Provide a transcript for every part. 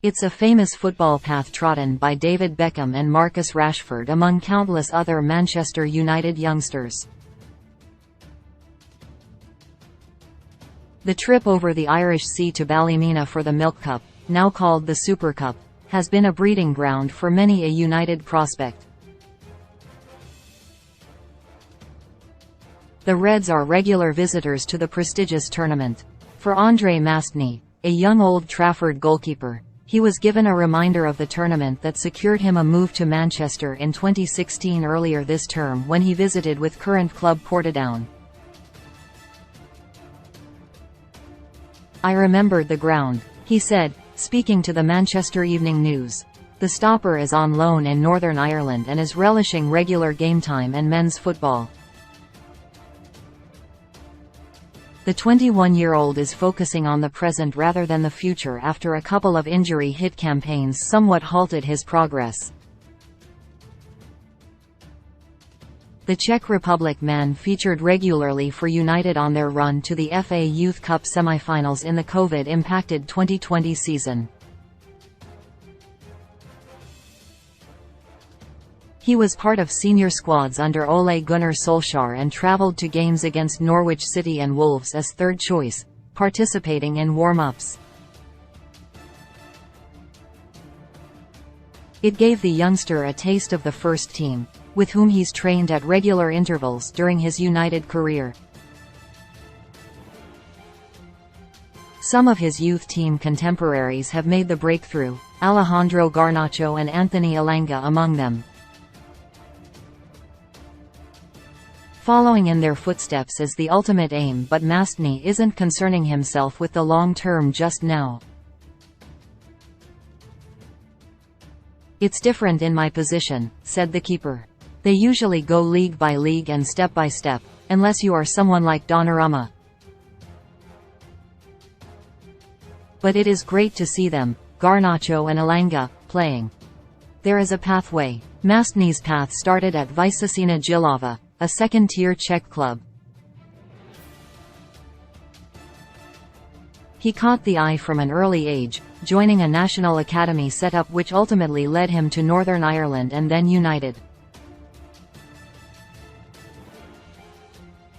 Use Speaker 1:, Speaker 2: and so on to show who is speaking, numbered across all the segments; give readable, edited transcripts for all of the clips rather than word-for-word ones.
Speaker 1: It's a famous football path trodden by David Beckham and Marcus Rashford among countless other Manchester United youngsters. The trip over the Irish Sea to Ballymena for the Milk Cup, now called the Super Cup, has been a breeding ground for many a United prospect. The Reds are regular visitors to the prestigious tournament. For André Mastny, a young Old Trafford goalkeeper, he was given a reminder of the tournament that secured him a move to Manchester in 2016 earlier this term when he visited with current club Portadown. "I remembered the ground," he said, speaking to the Manchester Evening News. The stopper is on loan in Northern Ireland and is relishing regular game time and men's football. The 21-year-old is focusing on the present rather than the future after a couple of injury-hit campaigns somewhat halted his progress. The Czech Republic man featured regularly for United on their run to the FA Youth Cup semi-finals in the COVID-impacted 2020 season. He was part of senior squads under Ole Gunnar Solskjaer and travelled to games against Norwich City and Wolves as third choice, participating in warm-ups. It gave the youngster a taste of the first team, with whom he's trained at regular intervals during his United career. Some of his youth team contemporaries have made the breakthrough, Alejandro Garnacho and Anthony Elanga among them. Following in their footsteps is the ultimate aim, but Mastny isn't concerning himself with the long term just now. "It's different in my position," said the keeper. "They usually go league by league and step by step, unless you are someone like Donnarumma. But it is great to see them, Garnacho and Elanga, playing. There is a pathway." Mastny's path started at Vysočina Jilava, a second-tier Czech club. He caught the eye from an early age, joining a national academy setup which ultimately led him to Northern Ireland and then United.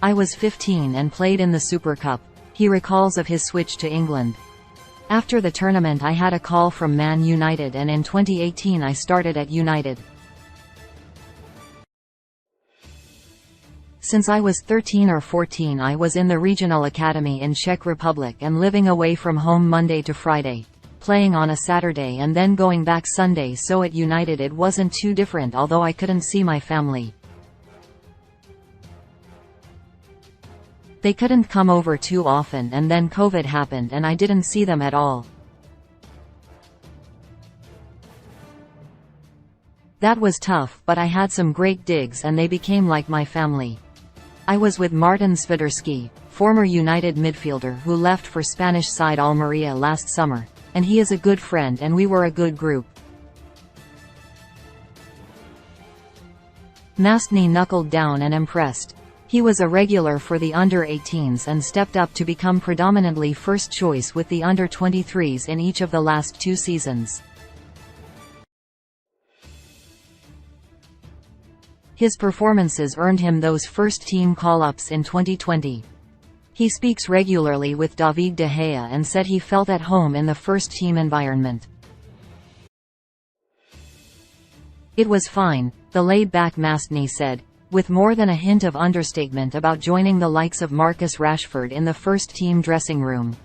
Speaker 1: "I was 15 and played in the Super Cup," he recalls of his switch to England. "After the tournament I had a call from Man United and in 2018 I started at United. Since I was 13 or 14 I was in the regional academy in Czech Republic and living away from home Monday to Friday, playing on a Saturday and then going back Sunday, so at United it wasn't too different although I couldn't see my family. They couldn't come over too often and then COVID happened and I didn't see them at all. That was tough, but I had some great digs and they became like my family. I was with Martin Swiderski, former United midfielder who left for Spanish side Almeria last summer, and he is a good friend and we were a good group." Mastny knuckled down and impressed. He was a regular for the under-18s and stepped up to become predominantly first choice with the under-23s in each of the last 2 seasons. His performances earned him those first-team call-ups in 2020. He speaks regularly with David De Gea and said he felt at home in the first-team environment. "It was fine," the laid-back Mastny said, with more than a hint of understatement about joining the likes of Marcus Rashford in the first-team dressing room.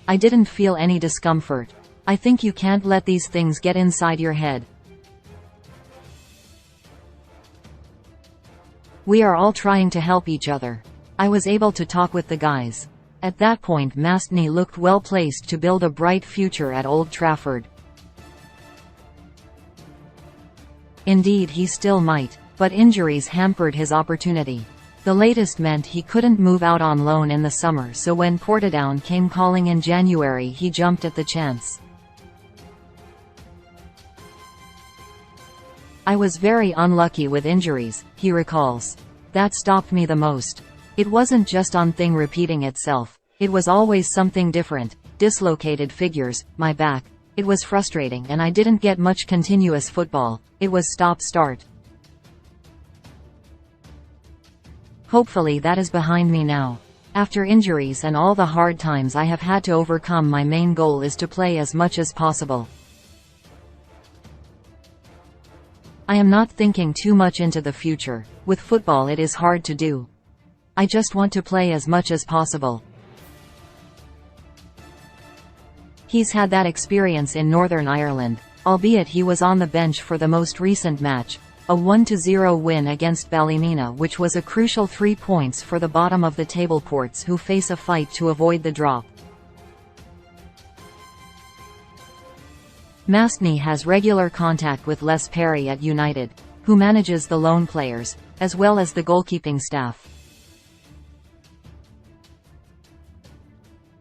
Speaker 1: "I didn't feel any discomfort. I think you can't let these things get inside your head. We are all trying to help each other. I was able to talk with the guys." At that point Mastny looked well placed to build a bright future at Old Trafford. Indeed he still might, but injuries hampered his opportunity. The latest meant he couldn't move out on loan in the summer, so when Portadown came calling in January he jumped at the chance. "I was very unlucky with injuries," he recalls. "That stopped me the most. It wasn't just one thing repeating itself, it was always something different, dislocated figures, my back. It was frustrating and I didn't get much continuous football. It was stop-start. Hopefully that is behind me now. After injuries and all the hard times I have had to overcome, my main goal is to play as much as possible. I am not thinking too much into the future. With football it is hard to do. I just want to play as much as possible. He's had that experience in Northern Ireland, albeit he was on the bench for the most recent match, a 1-0 win against Ballymena, which was a crucial 3 points for the bottom of the table Ports, who face a fight to avoid the drop. Mastny has regular contact with Les Perry at United, who manages the loan players, as well as the goalkeeping staff.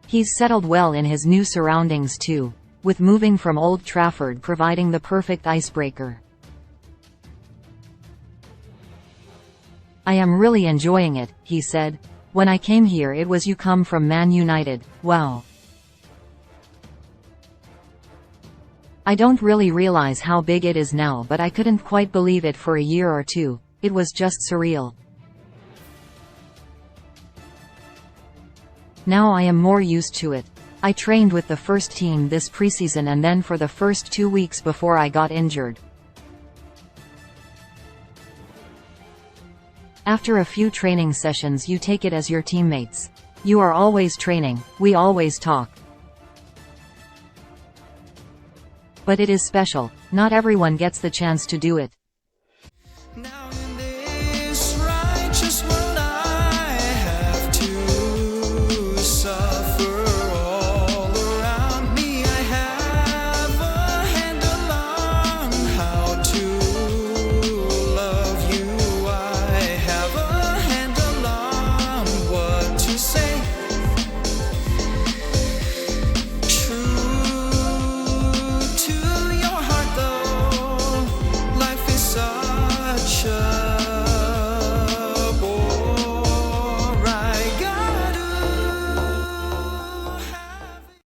Speaker 1: He's settled well in his new surroundings too, with moving from Old Trafford providing the perfect icebreaker. I am really enjoying it, he said. When I came here it was "You come from Man United, wow. I don't really realize how big it is now, but I couldn't quite believe it for a year or two. It was just surreal. Now I am more used to it. I trained with the first team this preseason and then for the first 2 weeks before I got injured. After a few training sessions you take it as your teammates. You are always training, we always talk. But it is special, not everyone gets the chance to do it.